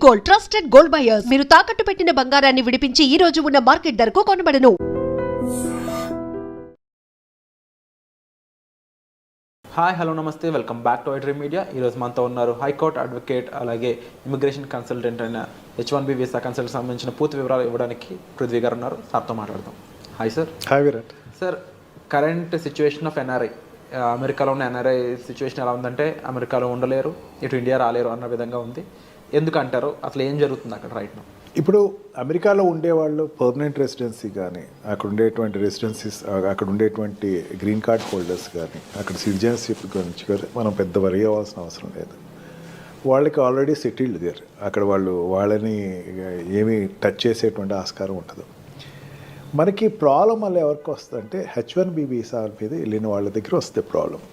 Gold, trusted gold buyers. మీరు తాకట్టు పెట్టిన బంగారాన్ని విడిపించి ఈ రోజు ఉన్న మార్కెట్ ధరకు కొనబడను. హాయ్ హలో నమస్తే, welcome back to iDream media. ఈరోజు మనతో ఉన్నారు హైకోర్టు అడ్వకేట్, అలాగే ఇమిగ్రేషన్ కన్సల్టెంట్ అయిన H1B వీసా కన్సల్ట్ సంబంధించిన పూర్తి వివరాలు ఇవ్వడానికి పృథ్వీ గారు ఉన్నారు. సార్తో మాట్లాడదాం. Hi sir. Hi Virat. Sir, current situation of NRI, అమెరికాలో ఉన్న ఎన్ఆర్ఐ సిచ్యువేషన్ ఎలా ఉందంటే అమెరికాలో ఉండలేరు, ఇటు ఇండియా రాలేరు అన్న విధంగా ఉంది. ఎందుకంటారు? అసలు ఏం జరుగుతుంది అక్కడ రైట్ నౌ? ఇప్పుడు అమెరికాలో ఉండేవాళ్ళు పర్మనెంట్ రెసిడెన్సీ కానీ, అక్కడ ఉండేటువంటి రెసిడెన్సీస్, అక్కడ ఉండేటువంటి గ్రీన్ కార్డ్ హోల్డర్స్ కానీ, అక్కడ సిటిజన్షిప్ గురించి కానీ మనం పెద్ద వరి అవ్వాల్సిన అవసరం లేదు. వాళ్ళకి ఆల్రెడీ సెటిల్డ్ దేర్. అక్కడ వాళ్ళని ఏమీ టచ్ చేసేటువంటి ఆస్కారం ఉండదు. మనకి ప్రాబ్లం వల్ల ఎవరికి వస్తుందంటే H1B వీసా మీద వెళ్ళిన వాళ్ళ దగ్గర వస్తే ప్రాబ్లం.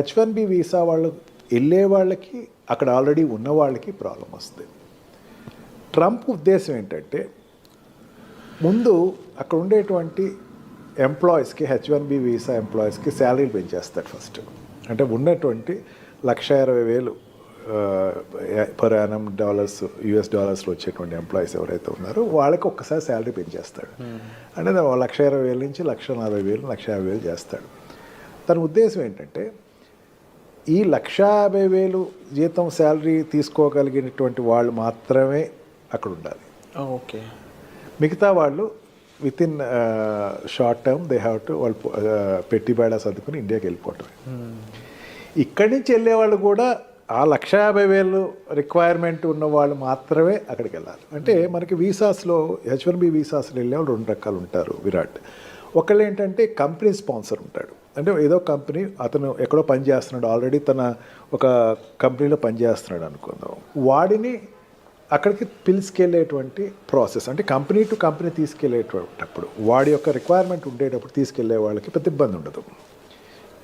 H1B వీసా వాళ్ళు వెళ్ళే వాళ్ళకి, అక్కడ ఆల్రెడీ ఉన్న వాళ్ళకి ప్రాబ్లం వస్తుంది. ట్రంప్ ఉద్దేశం ఏంటంటే ముందు అక్కడ ఉండేటువంటి ఎంప్లాయీస్కి, H1B వీసా ఎంప్లాయీస్కి శాలరీలు పెంచేస్తాడు ఫస్ట్. అంటే ఉన్నటువంటి $1,20,000 పర్ యానం US డాలర్స్లో వచ్చేటువంటి ఎంప్లాయీస్ ఎవరైతే ఉన్నారో వాళ్ళకి ఒక్కసారి శాలరీ పెంచేస్తాడు. అంటే $1,20,000 నుంచి $1,40,000, $1,50,000 చేస్తాడు. తన ఉద్దేశం ఏంటంటే ఈ $150,000 జీతం శాలరీ తీసుకోగలిగినటువంటి వాళ్ళు మాత్రమే అక్కడ ఉండాలి. ఓకే. మిగతా వాళ్ళు with in short term they have to వాళ్ళు పెట్టి బేడా సర్దుకుని ఇండియాకి వెళ్ళిపోవటమే. ఇక్కడి నుంచి వెళ్ళేవాళ్ళు కూడా ఆ $150,000 రిక్వైర్మెంట్ ఉన్న వాళ్ళు మాత్రమే అక్కడికి వెళ్ళాలి. అంటే మనకి వీసాస్లో, H1B వీసాస్లో వెళ్ళేవాళ్ళు 2 రకాలు ఉంటారు విరాట్. ఒకళ్ళు ఏంటంటే కంపెనీ స్పాన్సర్ ఉంటాడు. అంటే ఏదో కంపెనీ, అతను ఎక్కడో పని చేస్తున్నాడు, ఆల్రెడీ తన ఒక కంపెనీలో పనిచేస్తున్నాడు అనుకుందాం. వాడిని అక్కడికి పిలుచుకెళ్ళేటువంటి ప్రాసెస్, అంటే కంపెనీ టు కంపెనీ తీసుకెళ్ళేటప్పుడు వాడి యొక్క రిక్వైర్మెంట్ ఉండేటప్పుడు తీసుకెళ్లే వాళ్ళకి పెద్ద ఇబ్బంది ఉండదు.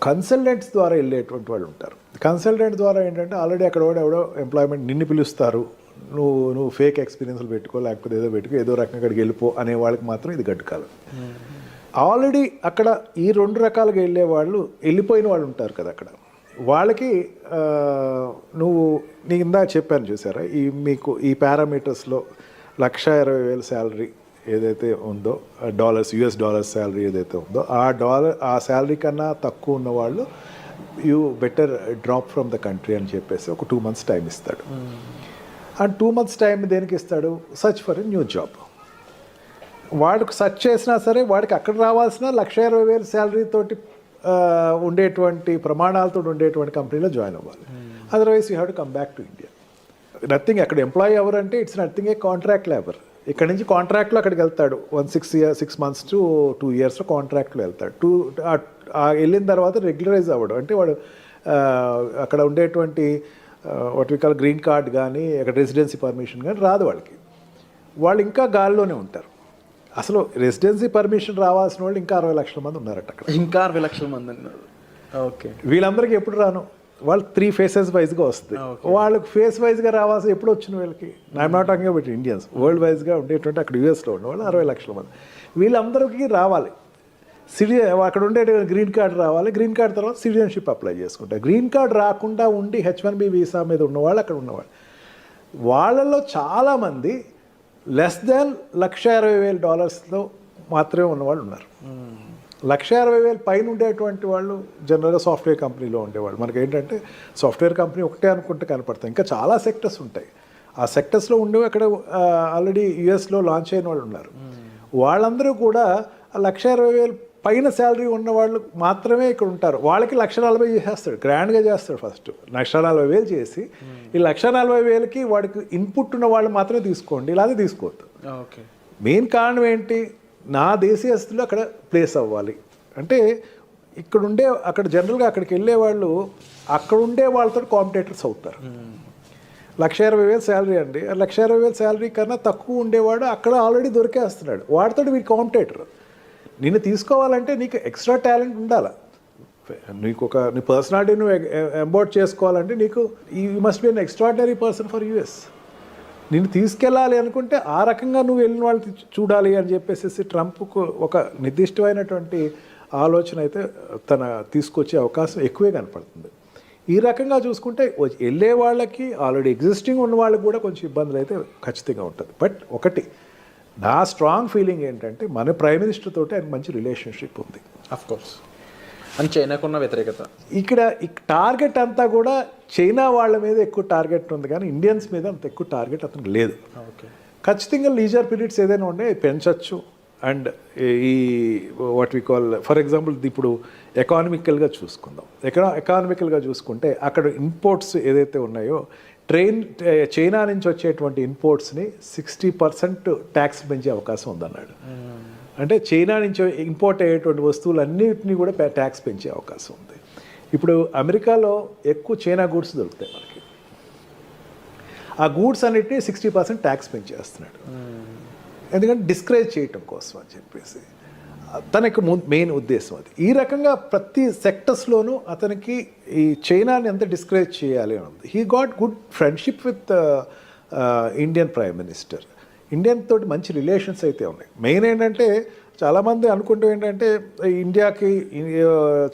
కన్సల్టెంట్స్ ద్వారా వెళ్ళేటువంటి వాళ్ళు ఉంటారు. కన్సల్టెంట్ ద్వారా ఏంటంటే ఆల్రెడీ అక్కడ ఎవడో ఎంప్లాయ్మెంట్ నిన్ను పిలుస్తారు, నువ్వు ఫేక్ ఎక్స్పీరియన్స్లు పెట్టుకో, లేకపోతే ఏదో పెట్టుకో, ఏదో రకంగా అక్కడికి వెళ్ళిపో అనే వాళ్ళకి మాత్రం ఇది గడ్డుకాలం. ఆల్రెడీ అక్కడ ఈ 2 రకాలుగా వెళ్ళే వాళ్ళు, వెళ్ళిపోయిన వాళ్ళు ఉంటారు కదా అక్కడ, వాళ్ళకి నీ ఇందాక చెప్పాను చూసారా, మీకు ఈ పారామీటర్స్లో $1,20,000 శాలరీ ఏదైతే ఉందో, US డాలర్స్ శాలరీ ఏదైతే ఉందో, ఆ శాలరీ కన్నా తక్కువ ఉన్న వాళ్ళు you better drop from the country అని చెప్పేసి ఒక 2 months టైం ఇస్తాడు. ఆ 2 months టైం దేనికి ఇస్తాడు? Search for a new job. వాడికి సర్చ్ చేసినా సరే వాడికి అక్కడ రావాల్సిన $1,20,000 శాలరీ తోటి ఉండేటువంటి ప్రమాణాలతో ఉండేటువంటి కంపెనీలో జాయిన్ అవ్వాలి. Otherwise you have to come back to India. Nothing, అక్కడ ఎంప్లాయీ ఎవరంటే it's nothing A contract labour. ఇక్కడ నుంచి కాంట్రాక్ట్లో అక్కడికి వెళ్తాడు. 6 months to 2 years కాంట్రాక్ట్లో వెళ్తాడు. వెళ్ళిన తర్వాత రెగ్యులరైజ్ అవ్వడం, అంటే వాడు అక్కడ ఉండేటువంటి what we call green card కానీ, అక్కడ రెసిడెన్సీ పర్మిషన్ కానీ రాదు వాళ్ళకి. వాళ్ళు ఇంకా గాల్లోనే ఉంటారు. అసలు రెసిడెన్సీ పర్మిషన్ రావాల్సిన వాళ్ళు ఇంకా 60 లక్షల మంది ఉన్నారట అక్కడ. ఇంకా 60 లక్షల మంది ఉన్నారు. ఓకే. వీళ్ళందరికీ ఎప్పుడు రాను, వాళ్ళు 3 phases వైజ్గా వస్తుంది. వాళ్ళకి ఫేస్ వైజ్గా రావాల్సి ఎప్పుడు వచ్చిన వీళ్ళకి, I'm not talking about Indians, world వైజ్గా ఉండేటువంటి అక్కడ US ఉన్న వాళ్ళు 60 లక్షల మంది. వీళ్ళందరికీ రావాలి. అక్కడ ఉండే గ్రీన్ కార్డ్ రావాలి. గ్రీన్ కార్డ్ తర్వాత సిటిజన్షిప్ అప్లై చేసుకుంటారు. గ్రీన్ కార్డ్ రాకుండా ఉండి H1B వీసా మీద ఉన్నవాళ్ళు అక్కడ ఉన్నవాళ్ళు, వాళ్ళలో చాలామంది లెస్ దాన్ $1,60,000 మాత్రమే ఉన్నవాళ్ళు ఉన్నారు. $1,60,000 పైన ఉండేటువంటి వాళ్ళు జనరల్గా సాఫ్ట్వేర్ కంపెనీలో ఉండేవాళ్ళు. మనకి ఏంటంటే సాఫ్ట్వేర్ కంపెనీ ఒకటే అనుకుంటే కనపడతాయి, ఇంకా చాలా సెక్టర్స్ ఉంటాయి. ఆ సెక్టర్స్లో ఉండేవి అక్కడ ఆల్రెడీ USలో లాంచ్ అయిన వాళ్ళు ఉన్నారు. వాళ్ళందరూ కూడా $1,60,000 పైన శాలరీ ఉన్న వాళ్ళు మాత్రమే ఇక్కడ ఉంటారు. వాళ్ళకి $1,40,000 చేసేస్తాడు, గ్రాండ్గా చేస్తాడు. ఫస్ట్ $1,40,000 చేసి ఈ $1,40,000కి వాడికి ఇన్పుట్ ఉన్న వాళ్ళు మాత్రమే తీసుకోండి, ఇలాగే తీసుకోవద్దు. ఓకే. మెయిన్ కారణం ఏంటి? నా దేశీయస్తులు అక్కడ ప్లేస్ అవ్వాలి. అంటే అక్కడ జనరల్గా అక్కడికి వెళ్ళే వాళ్ళు అక్కడ ఉండే వాళ్ళతో కాంపిటేటర్స్ అవుతారు. $1,20,000 శాలరీ అండి, $1,20,000 శాలరీ కన్నా తక్కువ ఉండేవాడు అక్కడ ఆల్రెడీ దొరికేస్తున్నాడు. వాడితో వీడి కాంపిటేటర్. నిన్ను తీసుకోవాలంటే నీకు ఎక్స్ట్రా టాలెంట్ ఉండాలి. నీ పర్సనాలిటీ నువ్వు ఎంబోర్డ్ చేసుకోవాలంటే నీకు you must be an extraordinary person for US. నిన్ను తీసుకెళ్ళాలి అనుకుంటే ఆ రకంగా నువ్వు వెళ్ళిన వాళ్ళు చూడాలి అని చెప్పేసి ట్రంప్కు ఒక నిర్దిష్టమైనటువంటి ఆలోచన అయితే తీసుకొచ్చే అవకాశం ఎక్కువే కనపడుతుంది. ఈ రకంగా చూసుకుంటే వెళ్ళే వాళ్ళకి ఆల్రెడీ ఎగ్జిస్టింగ్ ఉన్న వాళ్ళకి కూడా కొంచెం ఇబ్బందులు అయితే ఖచ్చితంగా ఉంటుంది. బట్ ఒకటి నా స్ట్రాంగ్ ఫీలింగ్ ఏంటంటే మన ప్రైమ్ మినిస్టర్ తోటి ఆయన మంచి రిలేషన్షిప్ ఉంది. Of course. అని చైనాకున్న వ్యతిరేకత ఇక్కడ టార్గెట్ అంతా కూడా చైనా వాళ్ళ మీద ఎక్కువ టార్గెట్ ఉంది, కానీ ఇండియన్స్ మీద అంత ఎక్కువ టార్గెట్ అతనికి లేదు. ఓకే. ఖచ్చితంగా లీజర్ పీరియడ్స్ ఏదైనా ఉండే పెంచవచ్చు. అండ్ ఈ what we call for example ఇప్పుడు ఎకానమికల్గా చూసుకుందాం. ఎకానమికల్గా చూసుకుంటే అక్కడ ఇంపోర్ట్స్ ఏదైతే ఉన్నాయో చైనా నుంచి వచ్చేటువంటి ఇంపోర్ట్స్ని 60% ట్యాక్స్ పెంచే అవకాశం ఉందన్నాడు. అంటే చైనా నుంచి ఇంపోర్ట్ అయ్యేటువంటి వస్తువులన్నిటినీ కూడా ట్యాక్స్ పెంచే అవకాశం ఉంది. ఇప్పుడు అమెరికాలో ఎక్కువ చైనా గూడ్స్ దొరుకుతాయి మనకి. ఆ గూడ్స్ అన్నిటినీ 60% ట్యాక్స్ పెంచేస్తున్నాడు. ఎందుకంటే డిస్కరేజ్ చేయటం కోసం అని చెప్పేసి తనకి మెయిన్ ఉద్దేశం అది. ఈ రకంగా ప్రతి సెక్టర్స్లోనూ అతనికి ఈ చైనాని ఎంత డిస్కరేజ్ చేయాలి అని ఉంది. He got good friendship with Indian prime minister. Indian తోటి మంచి రిలేషన్స్ అయితే ఉన్నాయి. మెయిన్ ఏంటంటే చాలామంది అనుకుంటూ ఏంటంటే ఇండియాకి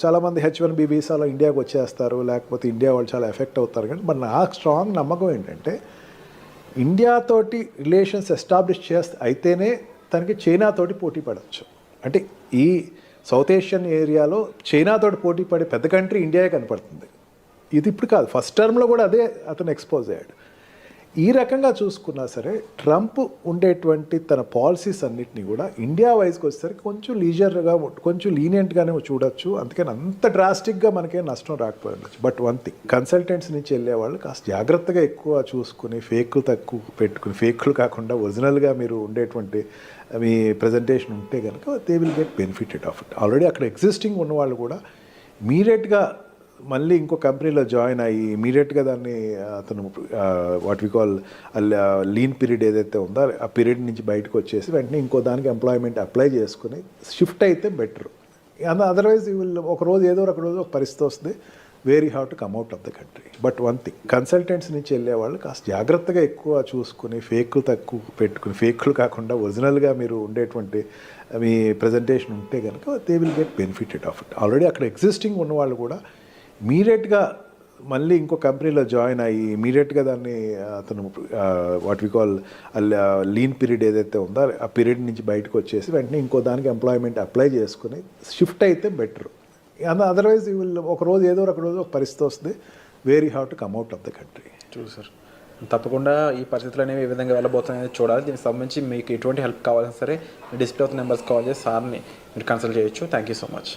చాలామంది H1B వీసాలో ఇండియాకి వచ్చేస్తారు, లేకపోతే ఇండియా వాళ్ళు చాలా ఎఫెక్ట్ అవుతారు. కానీ మరి నాకు స్ట్రాంగ్ నమ్మకం ఏంటంటే ఇండియాతోటి రిలేషన్స్ ఎస్టాబ్లిష్ అయితేనే తనకి చైనాతోటి పోటీ పడవచ్చు. అంటే ఈ సౌత్ ఏషియన్ ఏరియాలో చైనాతోటి పోటీ పడే పెద్ద కంట్రీ ఇండియాయే కనపడుతుంది. ఇది ఇప్పుడు కాదు, ఫస్ట్ టర్మ్లో కూడా అదే అతను ఎక్స్పోజ్ అయ్యాడు. ఈ రకంగా చూసుకున్నా సరే ట్రంప్ ఉండేటువంటి తన పాలసీస్ అన్నిటినీ కూడా ఇండియా వైజ్కి వచ్చేసరికి కొంచెం లీజర్గా కొంచెం లీనియంట్గానే చూడొచ్చు. అందుకని అంత డ్రాస్టిక్గా మనకేం నష్టం రాకపోవచ్చు. బట్ వన్ థింగ్, కన్సల్టెంట్స్ నుంచి వెళ్ళే వాళ్ళు కాస్త జాగ్రత్తగా ఎక్కువ చూసుకుని ఫేక్లు తక్కువ పెట్టుకుని, ఫేక్లు కాకుండా ఒరిజినల్గా మీరు ఉండేటువంటి మీ ప్రజెంటేషన్ ఉంటే కనుక they will get benefited of it. Already అక్కడ ఎగ్జిస్టింగ్ ఉన్నవాళ్ళు కూడా ఇమీడియట్గా మళ్ళీ ఇంకో కంపెనీలో జాయిన్ అయ్యి ఇమీడియట్గా దాన్ని అతను what we call lean period ఏదైతే ఉందో ఆ పీరియడ్ నుంచి బయటకు వచ్చేసి వెంటనే ఇంకో దానికి ఎంప్లాయ్మెంట్ అప్లై చేసుకుని షిఫ్ట్ అయితే బెటర్. అదర్వైజ్ ఒక రోజు ఏదో ఒక రోజు ఒక పరిస్థితి వస్తుంది, where you have to come out of the country. But one thing, consultants నుంచి వెళ్ళే వాళ్ళు కాస్త జాగ్రత్తగా ఎక్కువ చూసుకుని ఫేక్లు తక్కువ పెట్టుకుని, ఫేక్లు కాకుండా ఒరిజినల్గా మీరు ఉండేటువంటి మీ ప్రజెంటేషన్ ఉంటే కనుక they will get benefited of it. Already అక్కడ ఎగ్జిస్టింగ్ ఉన్నవాళ్ళు కూడా ఇమీడియట్గా మళ్ళీ ఇంకో కంపెనీలో జాయిన్ అయ్యి ఇమీడియట్గా దాన్ని అతను what we call lean period ఏదైతే ఉందో ఆ పీరియడ్ నుంచి బయటకు వచ్చేసి వెంటనే ఇంకో దానికి ఎంప్లాయ్మెంట్ అప్లై చేసుకుని షిఫ్ట్ అయితే బెటర్. అదర్వైజ్ ఒక రోజు ఏదో ఒక రోజు ఒక పరిస్థితి వస్తుంది, where you have to come out of the country. Sir తప్పకుండా ఈ పరిస్థితులు అనేవి ఏ విధంగా వెళ్ళబోతున్నాయని చూడాలి. దీనికి సంబంధించి మీకు ఎటువంటి హెల్ప్ కావాలన్నా సరే డిస్ప్లే అవుతున్న నెంబర్స్ కాల్ చేసి సార్ని మీరు కన్సల్ట్ చేయొచ్చు. Thank you so much.